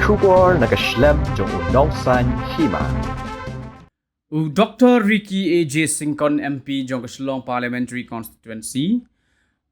Shubor nakaslem jong unongsan hima. Dr. Ricky A.J. Singkon MP jong Keselong Parliamentary Constituency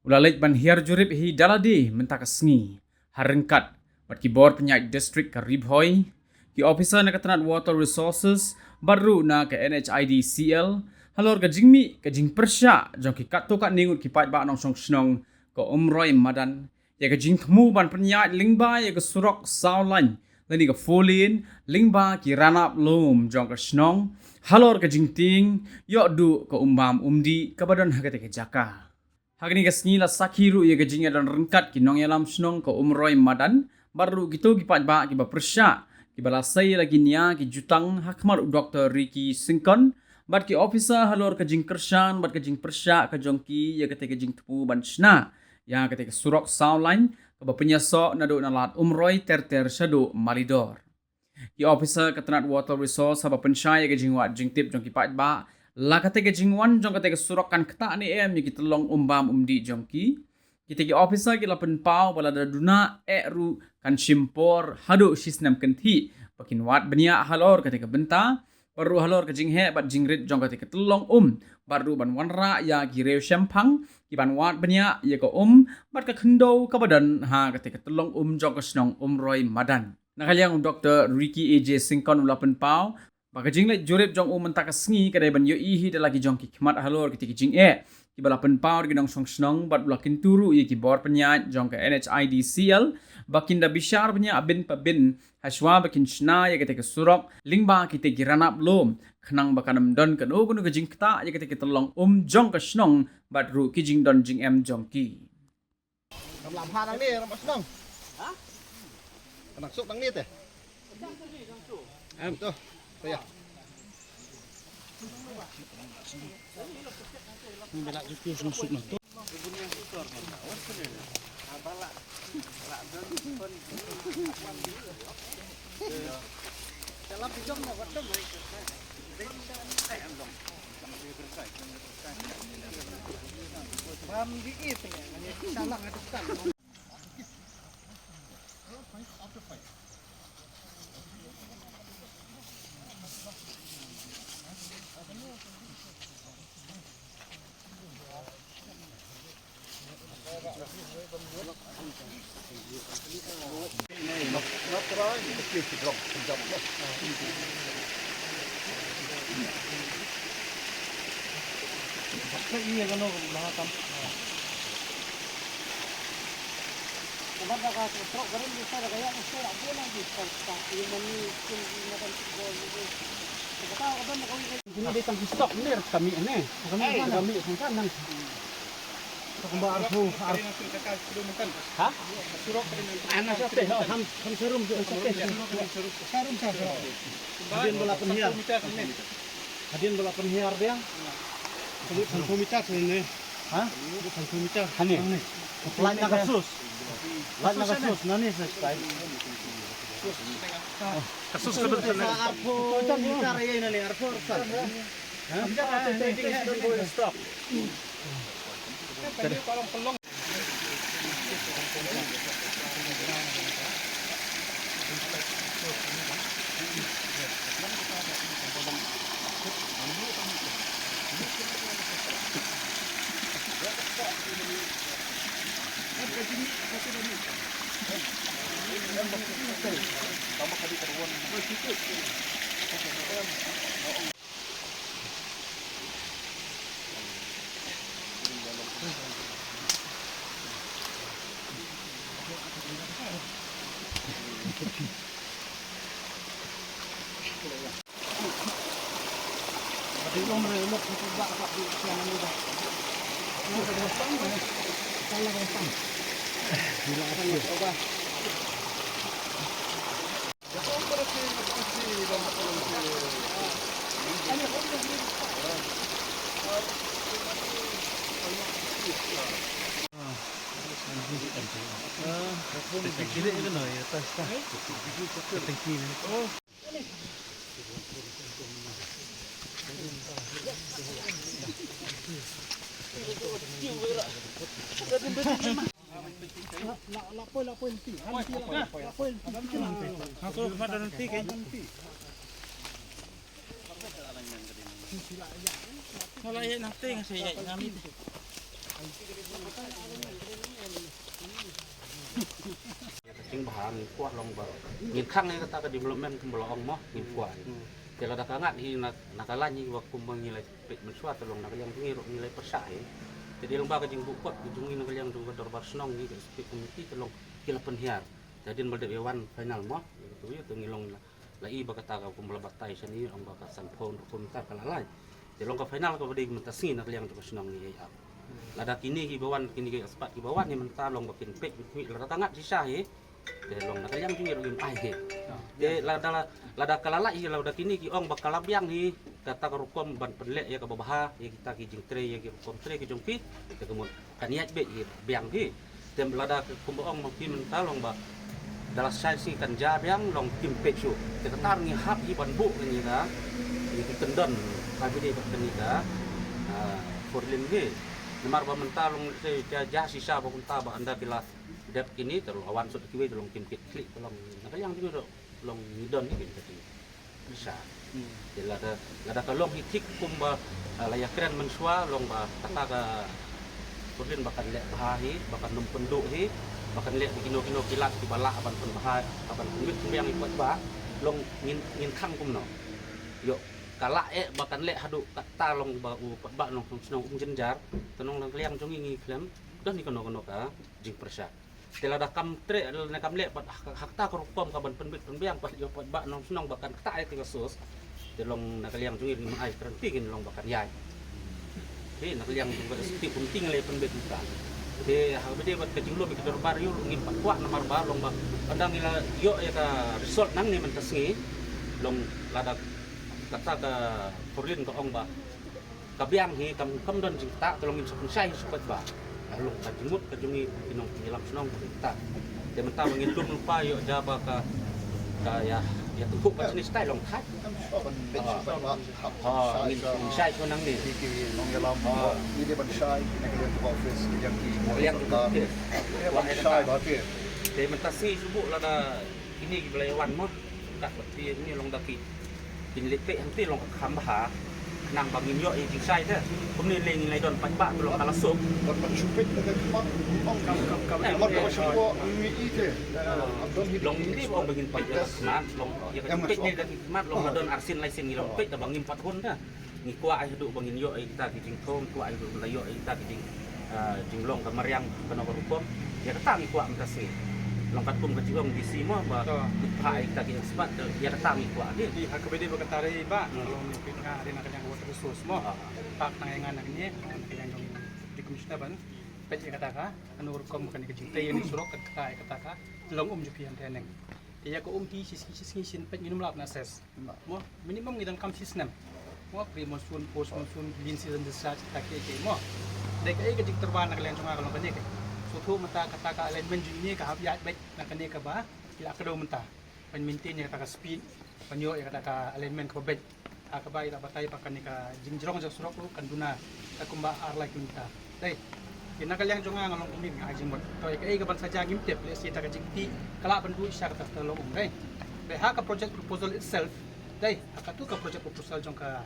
ulalit ban hiar jurip hi dalade mentakasngi harengkat bat ki bor penyak district Karibhoy ki officer na katanat water resources baru na ke NHIDCL halor ka jingmi ka jing persya jong ki kato ka ningut ki pat ba nong song snong ko umroy madan ya ka jing temu ban penyak lingba ya ka surok saulan lani ka folin lingba ki ranap lom jong ka snong halor ka jing ting yo du ka umbam umdi ka badan hagate ka jaka hagni ka snila sakiru ya ka jing dan rengkat ki nong yalam snong ko umroy madan baru gitu ki pat ba ki ba persya ki balasai lagi nia ki jutang hakmar Dr. Ricky Singkon bat ki officer halor ka jing kershan bat ka jing persya ka jongki ya ka te ka jing tepu ban sna ya ka te ka surok saulan ka ba penyasok na do na lat umroy ter shado malidor ki officer katanat water resource haba pensya ya ka jing wat jing tip jongki pat ba la ka te ka jing wan jong ka te ka surok kan kata ni ya ki telong umbam umdi jongki kita ki officer ki lapen pau bala da duna ru kan shimpor hadu sistem kenti pakin wat benia halor ketika benta baru halor ke jinghe bat jingrit jong ketika telong baru ban wanra ya gireu shampang ki ban wat benia ya ko bat ka khendo ka badan ha ketika telong jong ka snong roy madan nakaliang Dr. Ricky A.J. Singkon lapen pau baka jinglet jurip jong mentak sngi kadai ban yo ihi da lagi jong ki khmat halor ketika jing ki balapan power ginong song snong bat bulakin turu ye ki bor penyat jong ke NHIDCL bakin da bishar penya abin pabin haswa bakin shna ye kete ke surok lingba kite giranap lom khnang bakanam don kan o gunu ke jing kta ye kete ke telong jong ke snong bat ru ki jing don jing jong ki làm hai đằng đi làm bắt nông hả làm xúc đằng đi thế em tôi đây à Bela itu susuk na to. Dalam pijong na waktu mereka. Ram diit ya, ini salah ngadukan. Iya kan bahatan. Umat dah kau terus garam bisa dah kaya mesti ada lagi kontak yang mani makan football itu. Kita apa nak kau Ini dia tang stok ni kami ni. Kami kan nang. Kembang arfu. Hah? Anak siapa? Ham serum tu serum siapa? Hadian bola penhiar. Hadian bola penhiar dia. Kalau pengkomita ni. Hah? Pengkomita. Hani. Lain nak kasus. Lain nak kasus. Nani subscribe. Kasus kedua ni. Arfu. Macam ni cara ni arfu. Hah? Stop. Jadi pelong. Belum melelok itu bak di siang ini dah. Ini sudah datang mana? Salah datang. Bila apa ni? Coba. Jauh berarti dan Kira itu no ya atas dah. Tangki ni. Oh. Lapoi nanti. Lapoi nanti. Masuk pada nanti kayak kalau ya nanti ngasih ya kami chính bà mình qua lòng bờ nhìn khăng này ta cái development cũng bảo ông mò nhìn qua thì là đặc ngạn thì là cái lan như và cùng bằng như là bị mình xoa từ lòng là cái yang như như là persai jadi lòng ba cái chính vụ quật cái chúng như là cái yang chúng cái dorbar snong như cái community từ lòng kia là penhiar jadi melde ewan final mò itu ya tu ngilong là i bakata ka cùng là bắt tay sini ông bakal sampon komentar kala lai jadi lòng cái final cái vấn đề mình ta xin là cái yang chúng snong như vậy lada kini hibawan kini ke aspat hibawan ni mentah long bakin pek kuit lada tangat sisa he de long nak yang jungir gim ai he de lada kalala i lada kini ki ong bakal labyang hi kata karukom ban penlek ya ka babaha ya kita ki jing tre ya ki rukom tre ki jongpi de kemut kaniat be hi biang hi dem lada kumbo ong maki mentah long ba dalam sai si kan ja biang long kim pek su de katar ni hap hi ban bu ni ka ni kendon ka bi de ni ka forlin he Nemar ba mentah long jah sisa ba kunta ba anda bila dep kini terus awan sud kiwe long kim kit klik long nak yang juga long ngidon ni tadi bisa lada ka long hitik kum ba layak keren mensua long ba kata ka pudin bakan lek bahahi bakan num penduk hi bakan lek kino kilat di balak aban pen bahai aban kumit yang ikut ba long ngin khang kum no yo kala bakan lek hadu kata long ba u ba long senong jenjar tenong lang kliang jong ngi klem don ni kono ka jing persa tela da kam tre na kam lek hak ta ko pom ka ban penbit penbiang pas yo ba nong senong bakan ta ti kasus telong na kliang jong ngi ai terenti kin long bakan yai he na kliang jong ba sti penting le penbit ka de ha bede bat ka jing lo bi ka bar yo ngi pat kwa na mar ba long ba andang ila yo ya ka result nang ni man tasngi long lada kata ka Porlin ka ong ba kabiang hi kam don jing ta tolong in sokon sai supat ba long ka jimut ka jungi pinong pilam sunong ta de menta mangin dum lupa yo jaba ka ya tukuk ba sini style long khat ngin sai ko nang ni nong dalam ini ban sai nak dia tu office yang ki yang ban sai ba ke de menta si subu la da ini ki belawan mo kat berti ni long daki in lepe hanti long kham ba nang bangin yo jing sai thế cũng nên lên này đòn bánh bạn long kala sop ban ban chupet nak mat ong kam mat ko semua mi ite long ini ong bangin pajak smart long ya kan pek ni lagi smart long don arsin lai sin long pek da bangin 4 hun dah ni kwa ai du bangin yo kita ki jing thom kwa ai du la yo kita ki jing long ka mariang kana rupom ya kata ni kwa mtasi long katum ka jiwang di simo ba pai kita ki smart ya kata ni kwa ni di hakabede bakatari ba long pin ka rin ka yang water resource mo pak nangangan nak ni yang di komisioner ban pet kata ka anu rukom kan ke jinte yang surok kata ka long jupian teneng ya ko ti sisi sin pet minum lap na ses mo minimum ngidang kam sistem mo pre monsoon post monsoon green season discharge ta ke mo dek ai ke jik terban nak len cuma kalau kan ke suatu mata kata ka alignment ni ka habiat baik nak ni ka ba ila ka do mata pen maintain ya kata ka speed panyo ya kata ka alignment ka baik ka ba ila batay pa kanika jingjrong sa surok lu kan duna ka kumba ar like minta dai kinakalyang jonga ngalong umin nga jing bot to ay ka ban saja gimtep le si ta ka jingti kala ban du siya ka talo dai dai ha ka project proposal itself dai ka tu ka project proposal jong ka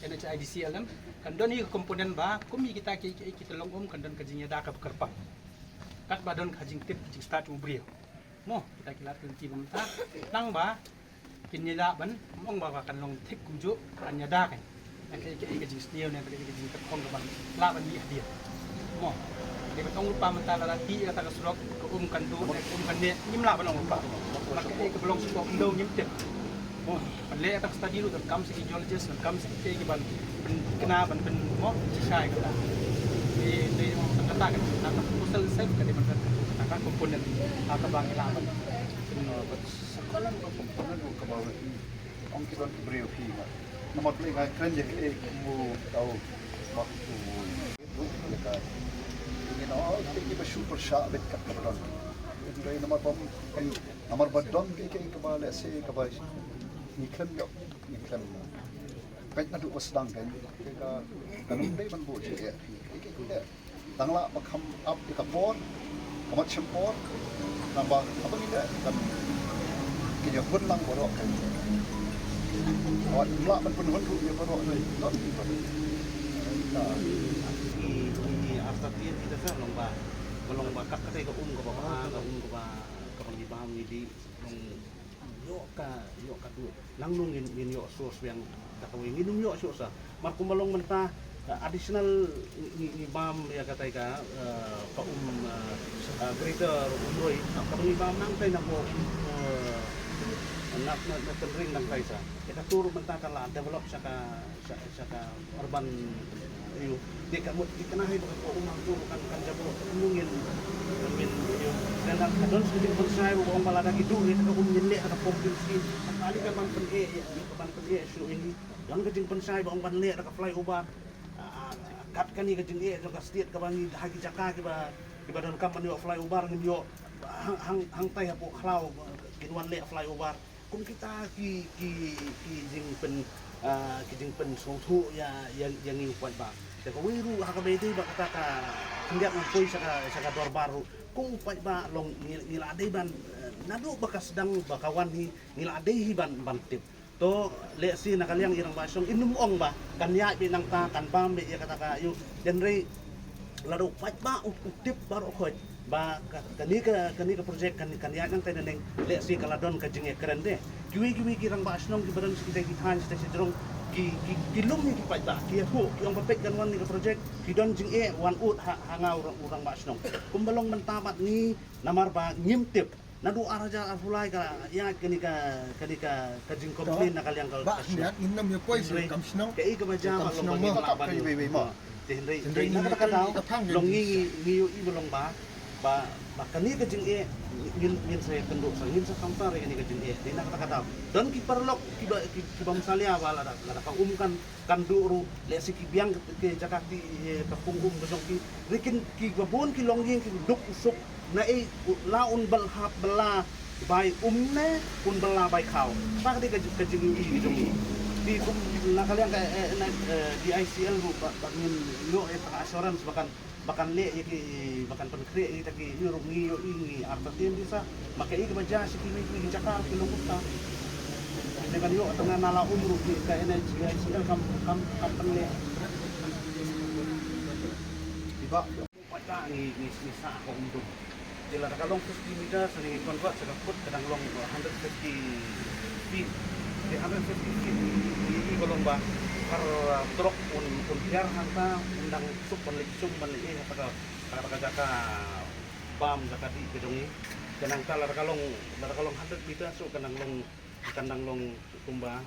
NHIDC alam kan doni ka komponen ba kumi kita kita long kan don ka jingya da ka bekerpa kat badon ka jing tip jing start ubrio mo kita kilat kunti bumta nang ba kinyala ban mong ba kan long tik kumju kan nyada kan kai ka jing snail na ka jing ka kong ban la ban ni dia mo di betong lupa mentala lagi kata ka surok ka kan du kan ne nyimla ban lupa la kai ka belong surok ndo nyimtep mo le atak study lu kam si geologist kam si kai ban kena ban mo sai ka di kata kan kata proposal self ka di ban kata komponen ka bang ilaban sekolah komponen ko ba ong ki ban brio fi ma nomor play ga kren je mu tahu waktu itu mereka ini ini super syak bet kat badon itu nomor bom nomor badon ke kebal se kebal ni klem yo ni klem pet adu sedang kan ka kanum dei ban bo je ke ku le tangla bakham up di kapon amat support nambah apa tidak kan kini pun lang borok kan awak melak pun tu dia borok ni tak nah ini artinya kita kan lomba kak kata ke ke bawah ke ke pengibam ini yo ka tu lang nung in yo sos yang kata ini nung yo sos markum balong mentah additional ibam ya kata ka greater umroy kapag ibam nang tay na mo nak tendring nang tay sa kita turu mentakan lah develop saka urban you di kamu dikenahi ko umang turu kan jabo mungin yo dan adon sedikit persai ko ang malada gitu kita ko nyele ada provinsi kali ka ban pen show ini lang kajing pensai bang ban le ka flyover kat kani ka jing ka state ka bang hagi jaka ki ba don kampan yo flyover ngin yo hang tai hapo khlau kinwan le flyover kung kita ki jing pen song thu yang ni kuat ba te ko wiru ha ka bete ba kata ka kendiak ng poy sa dor baru kung kuat ba long ngilade ban nado bakas sedang bakawan ngilade hi ban tip to le si nakaliang irang basong inumong ba kanya binang ta kan bam be ya kata ka yu genre laro pat ba tip baru khoj ba kani ka project kanya nang teneng le si kaladon ka jinge keren de kiwi kirang basong ki badan kita han sta sidrong ki lum ni pat ba ki ho yang papek kan wan ni ka project ki don jinge wan ut hanga urang basong kumbalong mentamat ni namar ba ngimtip nadu araja afulai ka ya kani ka jing komplain na kalyang kal bah niat innam yo koi si kamsnong kai ka baja ma long mo ka kai we mo Henry na ka daw long ngi i bolong ba kani ka jing ngin saya kenduk sa ngin sa kampar kani ka jing di na ka daw don ki perlok ki bamsalia wala da ka umkan kanduru le si ki biang ke jakati ka pungum besok ki rikin ki babon ki longging ki duk usuk na laun belhap bela bai umne un bela bai kau pak di kajing gitu di na kalian di ICL bangin lo assurance bahkan le bahkan penkre ini taki yurung ngiyo ini artinya bisa makai ke baja sikini ki Jakarta ki Lumbuta dengan yo tengah nala umru di ka energi ICL kam le tiba pada ni sa ko umru jela kalong 50 meter sini convert sa kaput kadang long 150 feet di 150 feet di kolong ba par truk un biar hanta undang sup penliksum menli pada jaka bam jaka di gedongi kadang kalong 100 meter so kadang long kumba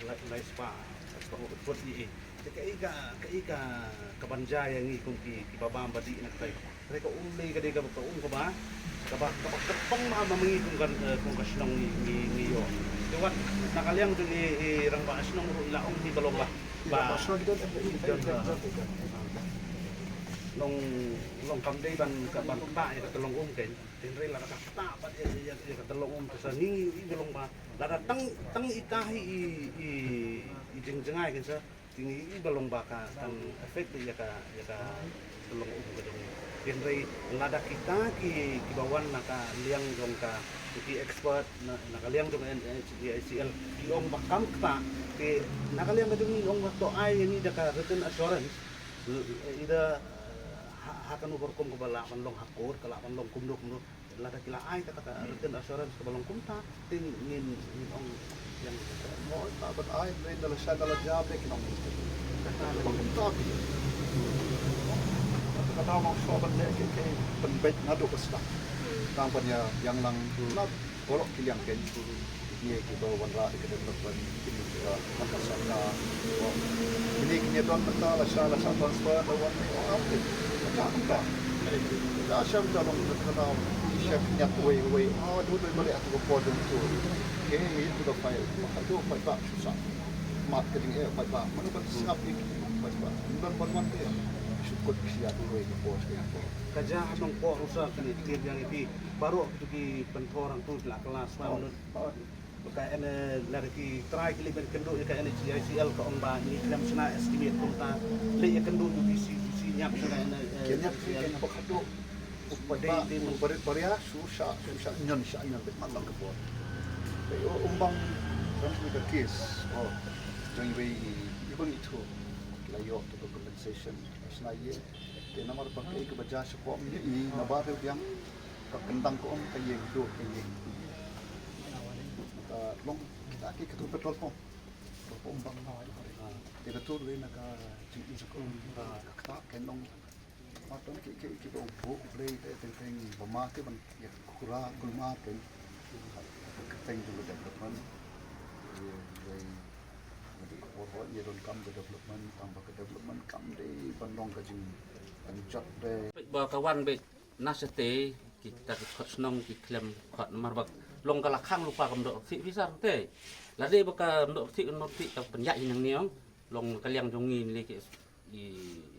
lai spa buat ni ka kabanjaya ni kung ki babam badi nak tay mereka ulay ka ba kapang mamangi kung kasinong ni yo tuwat nakaliang dun rang ba asinong ilaong ni balong ba long kamday ban ta ya katulong ken tinre la ka ta ba ya katulong sa ningi balong ba la tang itahi i jengjengai ken sa tinggi balong baka kan efek ya ka tulong gedung genre lada kita ki bawan naka liang dong ka ki expert naka liang dong ICL ki ong bakam ka ki naka liang gedung ong to ai ni daka written assurance ida hakan ukurkum ko bala kan long hakor kala kan long kumdo lada kila ai kata written assurance ko balong kumta tin ngin ong yang mo tabat ay may dala siya dala jabe kinang tak kata mau sobat le ke penbet ngadu kesla tang panya yang lang nak bolok kiliang ken ni ke bawan ra ke depan ini maka sana ini don mentala sala sa transfer lawan apa tak dah syam dalam kata chef nyat we du balik aku podum tu ke itu dah file tu pak susah mat ke ding pak mana ban singap ni pak dan ban tu syukur sia tu we ke pos ke kaja habang po rusak ni tir yang itu baru itu ki pentorang tu la kelas menurut Bukan lagi try keliban kenduk ya kan ICL ke ongba ni dalam sana estimate pun ta le ya kenduk di sisi nyap sana kena kena pakado Upaya beria susah nyon bet matang ke buat. Umbang kan with the case. Oh, jangan ibang itu layo to the compensation senaye. Dia nama pakai ke baca sekolah ni nabar yang kentang ko kaye do kaye. Long kita ke petrol pump. Umbang dia betul we nak jadi sekolah kata kenong Matong kita ubuk play tentang pemakai ban ya kurang kulma kan tentang juga development jadi orang ya don kam development tambah ke development kam di bandong kajing anjat de ba kawan be nasete kita khot snong ki klem khot marbak long kala khang lupa kam do si visar te la de ba ka do si no ti ta penyak yang niong long kaliang jongi ni ke i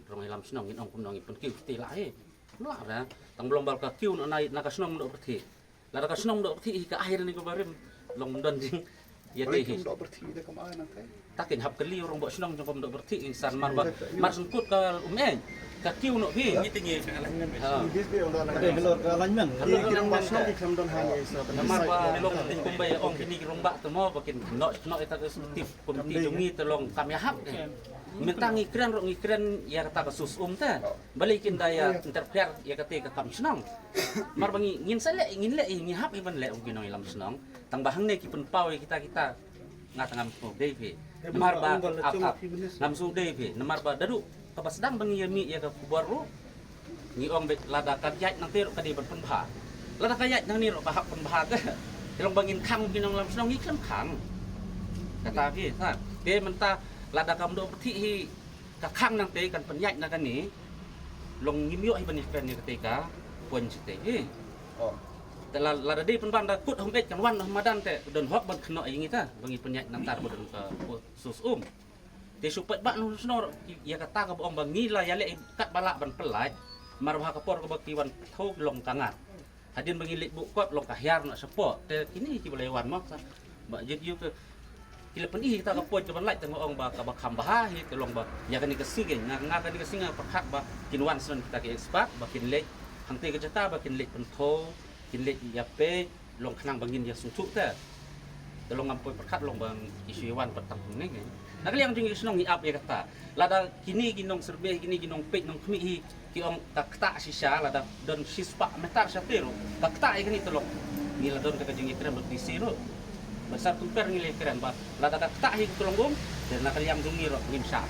rong ilam snong in ong kum nong ipun kiu ti lai no ada tang belum bal ka kiu no nai na ka snong do berti la ka snong do berti ka akhir ni ko barem long don ding ya te hi do berti de kam ai nanti takin hab kali orang bok snong jong kom do berti insan marba mar sungkut ka ka kiu no bi ni tingi Ada gelor ke alignment. Kirang basno di Camden Highway sa marba long tin kum bay ong kini ki romba to mo bakin no eta tip kum ti jongi to long kam ya hab minta ngikran ya kata kasus ta balikin daya interfere ya kata kam senang mar bangi ngin sale ingin le ingin hap iban le ungin ilam senang tang bahang ne ki pun pau kita ngatangam so devi mar ba ap ngam so devi mar ba dadu kabasdang bangi yami ya ka kubar ru ni ong be lada kajat nang tero kadi ban penbha lada kajat nang ni ro bahak penbha ka telong bangin khang kinong lam senang iklam khang kata pi ha de menta lada kam do berti hi ka khang nang te kan penyat na kan ni long ngimyo hi banis kan ni ketika pun cite hi oh te lada de pen ban da kut hom bet kan wan madan te don hok ban khno ai ngita bangi penyat nang tar bodon ka sus te supet bak nu snor ya kata ka bong bangi la ya le kat balak ban pelaj mar ba ka por ka bakti wan thok long kangat hadin bangi le bu kot long ka hyar na support te kini ki boleh wan mak sa ba jid yu ke kila penih kita kapoi ke ban lai tengok ong ba ka ba khambah hi tolong ba ya kan ikasi gen nga kan ikasi nga perhak ba kinwan sen kita ke expert ba kin lek hangte ke jata ba kin lek pentho kin lek ya pe long khnang bangin ya suntuk ta tolong ngampoi perhak long bang isu wan petang ni gen nak liang jing isnong ni ap ya kata lada kini ginong serbe kini ginong pe nong khmi hi ki ong takta sisa lada don sispa metar satero takta ikani tolong ni ladon ka jing ikran berdisiro besar tumpar ngile keren ba lada ka tak hi tulong dan nak liam dungi ro ngim sa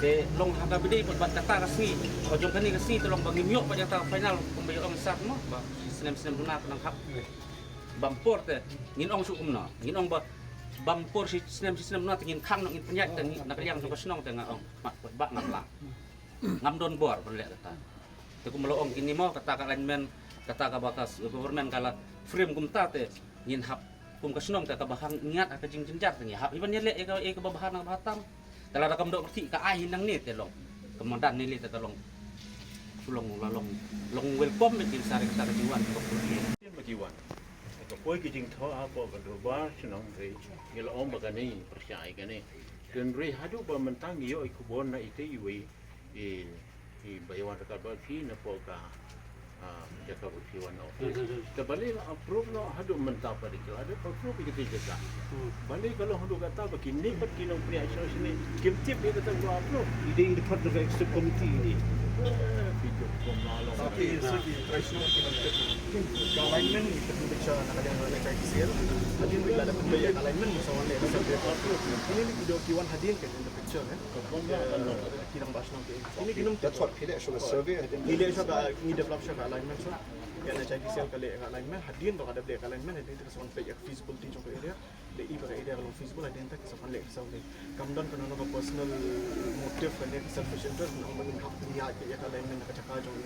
de long hanga bede pot bat kata kasni ojong kani kasni tulong bangim yok pa jata final kumbayo ong sat mo ba senem guna nang hap bampor te ngin ong su umna ngin ong ba bampor si senem na ngin khang ngin penyat dan nak liam jong kasnong te nga ong mak ba ngam la ngam don bor berle kata te kumlo ong kini mo kata ka lineman kata ka bakas government kala frame kumta te ngin hap kum kasnong ta kabahang ingat ka jing jenjar ni hab iban yele e ka babahan ng batam tala rakam do berti ka ai nang ni telong kemandan ni li ta tolong sulong lalong long welcome mit sari ka jiwan ko Majiwan. Kapoi kijing tho apa bandurba senang re. Ngila om bagani percaya gani. Dan re hadu ba mentang yo ikubon na ite iwi i bayawan ka ba fi na po ka jaka usiwan no. Kabali na approve no hadu mentang pa dikil ada approve kita jaka. Bali kalau hadu kata begini pat kinong priya sini kimtip dia kata gua approve. Ide in the part of the extra committee ini. Video komalo. Tapi segi tradisional kita alignment kita bicara nak ada yang cari sel. Hadin bila ada pembayar alignment misalnya ada sampai ini video kiwan hadin kan in the picture kirang bahas nanti. Ini kinum that's what pile show a survey Ile siya ka i-develop siya ka alignment siya. Kaya na cari sel kali ang alignment hadin to kada black alignment hadin to sa page feasibility jong ka area. The iba ka area kalong feasible hadin ta sa panlek sa uli. Kamdan pa na personal motive kani selfish interest na maging hakniya kaya ka alignment nakachaka jong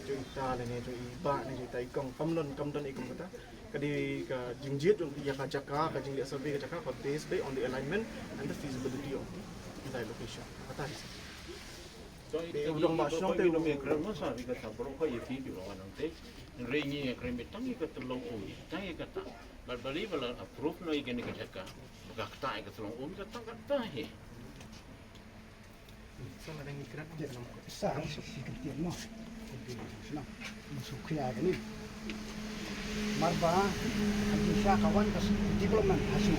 ita lene jong iba na jita ikong kamdan ikong kata kadi ka jingjit jong ya ka chaka ka jingli survey ka chaka ka based on the alignment and the feasibility of the location. Kata So udang masong te udang ekran masa ika sabro ko yefi di orang nanti rengi ekran betang ika telong ui tang ika ta bali bala approve no ika ni kajaka bakta ika telong ui kata he so ada ngikran Sa sikit mo. senang masuk kaya ni marba ang siya kawan kasi development hasil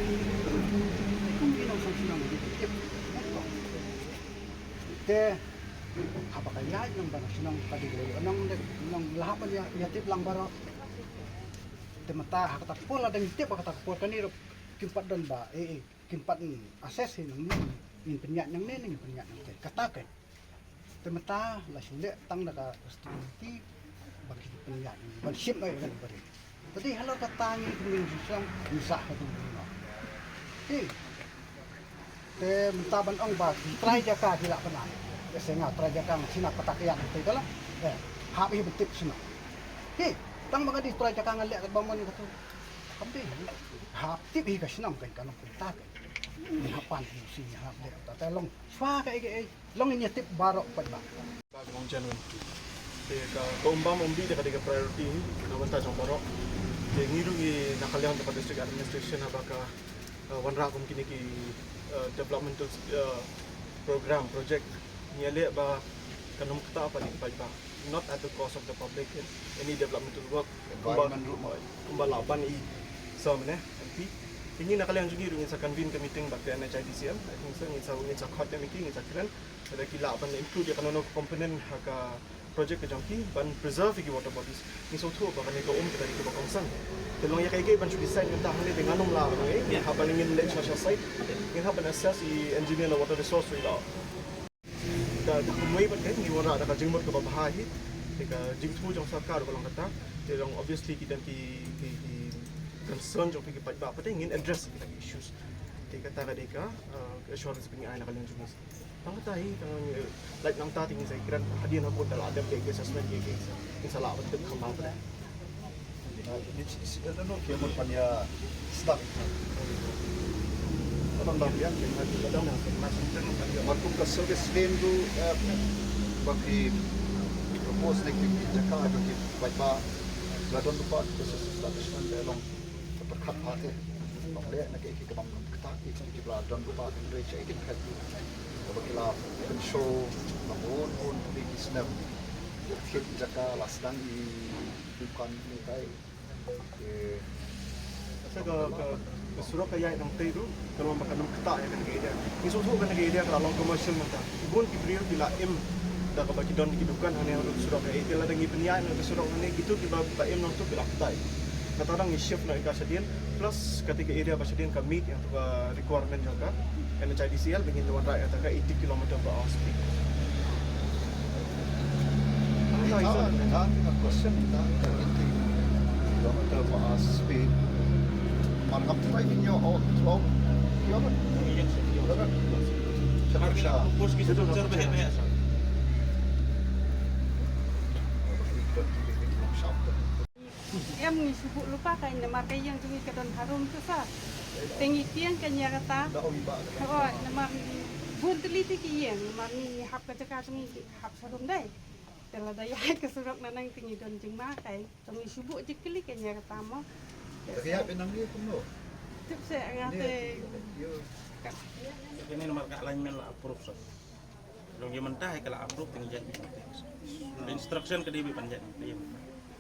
kung ginaw sa senang tip te apa kaya ng bana senang kadiglo anong lahapan ya tip lang baro te mata hakata pola dang tip hakata por kaniro kimpat dan ba kimpat assess ng in penyak ng neneng penyak ng katakan temata la sulit tang naka studenti bagi penyak ban ship ay kan bari tadi halo katangi kung sang bisa ka tung no te mentaban ang ba try jaka hila pana kasi nga try jaka sina patakyan te kala habi betip sina tang mga di try jaka ngali at bamon ka to kambi hap tip hi ka sinam kan kanong puntakan hapan si hap de tatalong swa ka long inya tip barok pa ba bagong January ka kaumbang umbi de kadiga priority na wanta jong barok de ngiru gi nakaliang de district administration abaka wanra kum kini ki developmental program project niale ba kanum kata apa ni ba not at the cost of the public in any developmental work kumbalaban i somne MP ini nakaliang juga ingin sa convene ka meeting bakte NHIDCL I think so ingin sa court meeting ingin sa kren ada kila ban include ya kanono component haka project ka jangki ban preserve ki water bodies ni so thu ba kanai ka ka dari ka kongsan telong ya kai ban should decide ngata hang de nganong la ba ngai ha ban ingin let social site ingin ha ban assess i engineer la water resource ila ka kumai ban kai ni wara ada ka jingmot ka bahahi ka jingtu jong sarkar ko lang kata telong obviously kita ki concern jong pigi pajba apa ingin address kita issues tika taka deka assurance pigi ay nakalian juga tangkatai like nang ta tingin sa ikran hadian ako dal adam de assessment ge insala ba tuk khama ba ano kaya mo panya stuck ano ba yan kadang markum ka service venue bagi propose like Jakarta bagi pajba ladon lupa establishment along berkat hati boleh nak ikut kebang kita ikut belah dan lupa dari cek ikut kat bagi lah show bangun pun di snap fit jaka last dan di bukan ni kai saya ke Surabaya yang itu kalau makan kita ya kan gaya ni so kan gaya kalau commercial mata ibun kibriyo bila dah bagi don kehidupan hanya untuk Surabaya itu lah dengan penyanyi untuk Surabaya gitu kita baim nang tu bila kita kata orang shift nak ikat sedian plus ketika area pasedian kami yang tu requirement juga NHIDCL ingin luar rakyat agak 80 km per hour speed. Question kita 80 km per hour speed. Markup driving your out long. Ya kan? Ya kan? Siapa? Pus kita tu berbahaya. Em ni subuh lupa kan nama kaya yang tungi kedon harum tu sa. Tengi tiang kanya kata. Oh, nama bun teliti kian, nama ni hap kecaka tungi hap harum dai. Telah daya kesurok nanang tingi don jeng makai. Tungi subuh jekeli kanya kata mo. Kaya penang dia pun lo. Tip saya ngate. Ini nomor kat alignment lah approve so. Long dia mentah kalau approve tinggi jadi. Instruction ke dia panjat dia.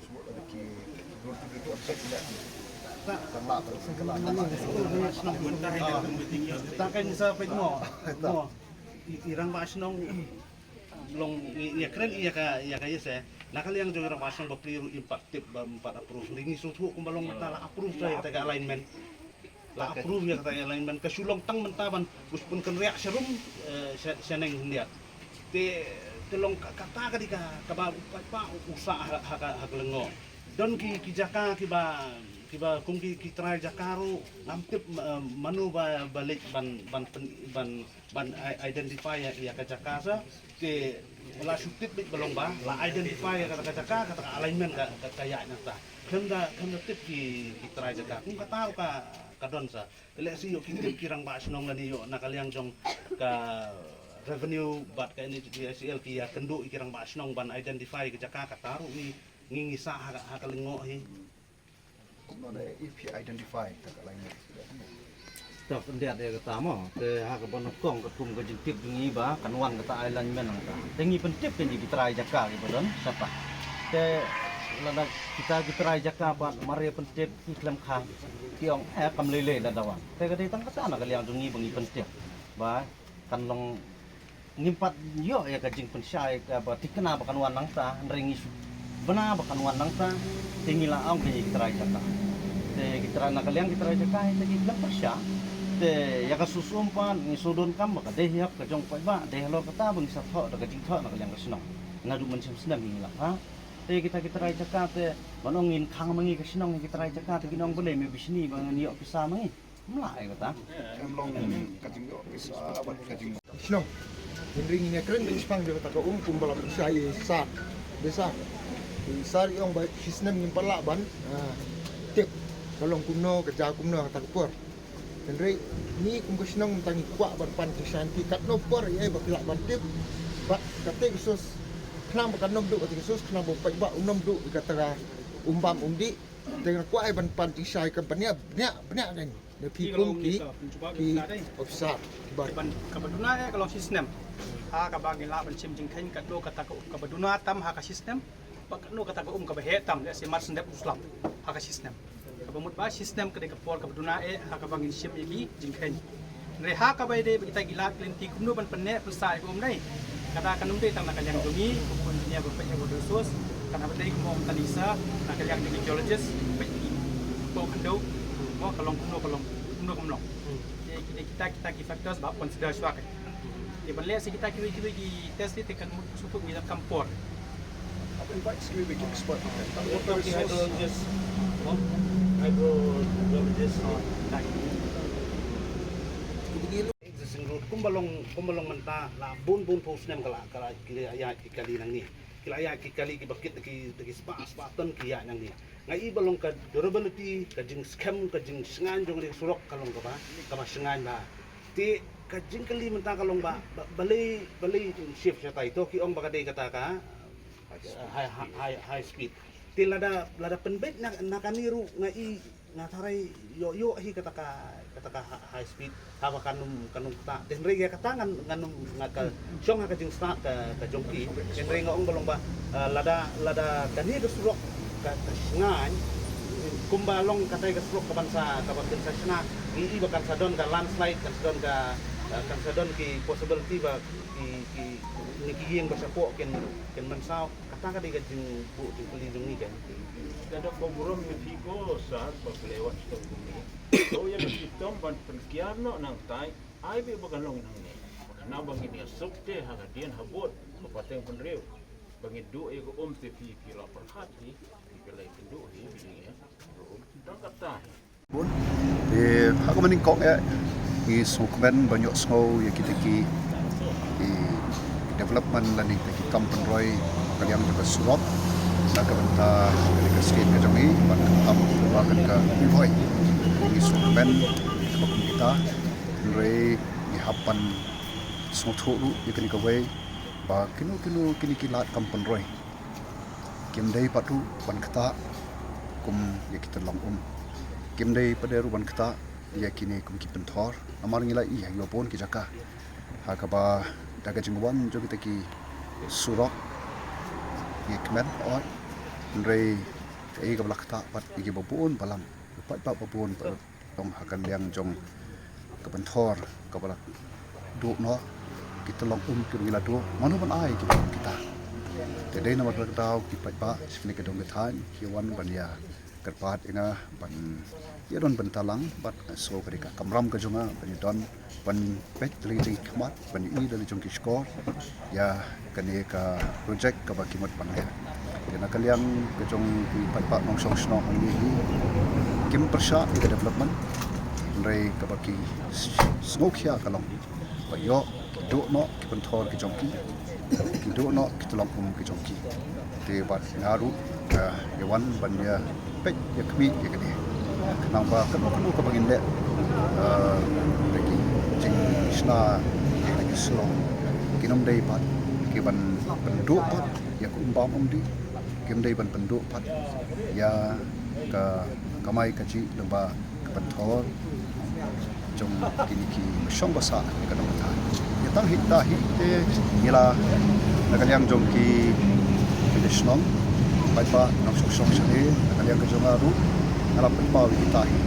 Semua lagi itu objek tidak. Kelak Mentah kalau tinggi. takkan sa pet mo irang basnong long ya keren iya kaya se nakaliang jo irang basnong bakliru impact tip empat approve ringi sutu kumbalong mata la approve sa taga alignment la approve ya taga alignment kasulong tang mentaban buspun kan reak serum seneng hendiat te telong kata kadika kaba pa usaha hak lengo don ki jaka kiba kung ki try Jakaro nampip manu balik ban identify ya ka Jakasa ke wala sutip bit balong ba la identify ya ka Jaka kata alignment ka kaya ta kanda tip ki try Jaka kung kataro ka don sa ele siyo ki kirang basnong laniyo nakaliang jong ka revenue bat ka ni DSL ki ya kendo kirang basnong ban identify ka Jaka kataro ni ngingisa hakalingo hi no ada if you identify tak lainnya tak pendiat dia kata mo te ha ka bon kong ka kum ka jintip ngi ba kanwan kata island men ang ta tengi pentip kan ji trai jaka ki bodon sapa te lada kita trai jaka pa mari pentip ki klam kha ki ong kam lele la dawan te ka tang kata na kaliang ngi bangi pentip ba kan long ngimpat yo ya ka jing pensyai ka ba tikna ba kanwan nang ta ringi bana ba kanwan nang ta tengi la ong ki trai jaka te kita na kaliang trai jaka te ki klam persya te ya ka susumpan ni sudon kam ka deh yap ka jong pai ba deh lo kata bang sa tho ka jing tho na ka yang ka sinong ngadu men sem senam ni la ha te kita rai jaka te manongin khang mangi ka sinong kita rai jaka te ginong boleh me bisni bang ni op sa mangi mlai kata Em long kajing yo bisa abat kajing. Sinong. Ring ini keren di Jepang dia kata kumbala saya sar. Desa. Sar yang baik sistem ngimpala ban. Tip tolong kuno kerja kuno kata kupur. Henry ni kum kesenang tangi kuat berpan santi kat no por ye bakilak bantip bak kate khusus kenam kan nom duk kate khusus kenam pai ba nom duk kata umbam umdi dengan kuat ban pan tisai kan pania banyak kan de pi kum ki ofisar ban kabaduna kalau sistem ha ka bagi la ban sim jing khen kat do kata kabaduna tam ha ka sistem bak no kata ka ka he tam de semar sendep uslam ha ka sistem kabamut ba sistem kedai kapol kabaduna ha ka bangin sim iki jing khen reha ka bai de kita gila klenti kumno ban penne pesai kum nai kata kanum de tang nak yang dungi pun dunia berpenya bodosos kana badai kumong tanisa nak yang dengan geologist pergi po kando mo kalong kumno kumlong jadi kita ki factors ba consider swak di ban le si kita ki ki test di tekan supuk mi kampor Apa invite sekali bagi expert. Hydrologist. Hydrologist. existing road kumbalong menta la bun post nem kala kili ya kali nang ni kili ki bakit ki spa ton ki ya nang ni ngai balong ka durability ka jing scam ka jing sengan jong ni surok kalong ka ba ka sengan ba ti ka jing kali menta kalong ba balai shift sa tai to ki ong bakade kata ka high speed ti lada penbet na kaniru ngai ngatarai yo hi kata high speed hawa kanum ta den rega katangan nganum ngaka syong ka jing start ka jongki den rega ong balong ba lada kani ka surok ka ngan kumbalong katai ka surok ka bansa sna i bakan sadon ka landslide kan sadon ki possibility ba ki niki yang bersapo ken mansau kata ka diga jing bu jing pelindung ni kan Dadak boburom ni figo saat paglewat stong bumi. So ya kitom ban perkiarno nang tai ai be bagalong nang ni. Na bangin ya sukte ha dian habot mapateng penreu. Bangin du e ko te pi la perhati dikelai pendu hi bini ya. Dang kata. Bun. Aku mending kok ya. Di sukmen banyak snow ya kita ki development lan ki kampung roy kalian juga surop. Nak benta ketika skin ke jangi ban am bahkan ke boy ini sukmen bakum kita re di hapan smothu ya kini kawai ba kini kilat kampung roy kim dai patu ban kata kum ya kita long kim dai pada ruban kata ya kini kum ki penthor amar ngila i yo pon ki jaka ha ka ba daga jingwan jo kita ki surok ye kmen oi Nrei ai ka blak ta pat igi babun palam pat babun pa tong hakan yang jong ka benthor ka blak du no kita long ki ngila du manu ban ai kita tedai na mat tau ki pat ba sini ka dong than ki wan ban ya kerpat inga ban ya don bentalang bat so ka kamram ka jonga ban don ban pet li khmat ban i dari jong ki score ya kani ka project ka ba kimat ban ya Kena kalian kejong di pat nong song sno ini kim persya di development rei kabaki snokya kalong bayo do no kipenthor kejongki do no kitolong kejongki te bat ngaru yawan banya pek ya kmi ya kene kenapa kan ka bangin le lagi jing sna ya lagi slow kinom dei pat kiban penduk pat ya kumbam umdi kim dai ban penduk pat ya ka kamai kaci leba ke penthor jong kini ki song basa ka dong ta yatang hita hi te ila nakaliang jong ki Pilesnong pai pa nong song sale nakaliang ka jong aru ala pa hita hi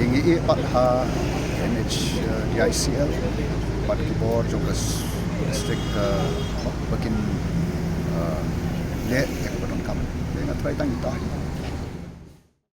ingi e pat ha NH DICL pat ki bor jong district bakin le ek badon kam dengan try tang hita hi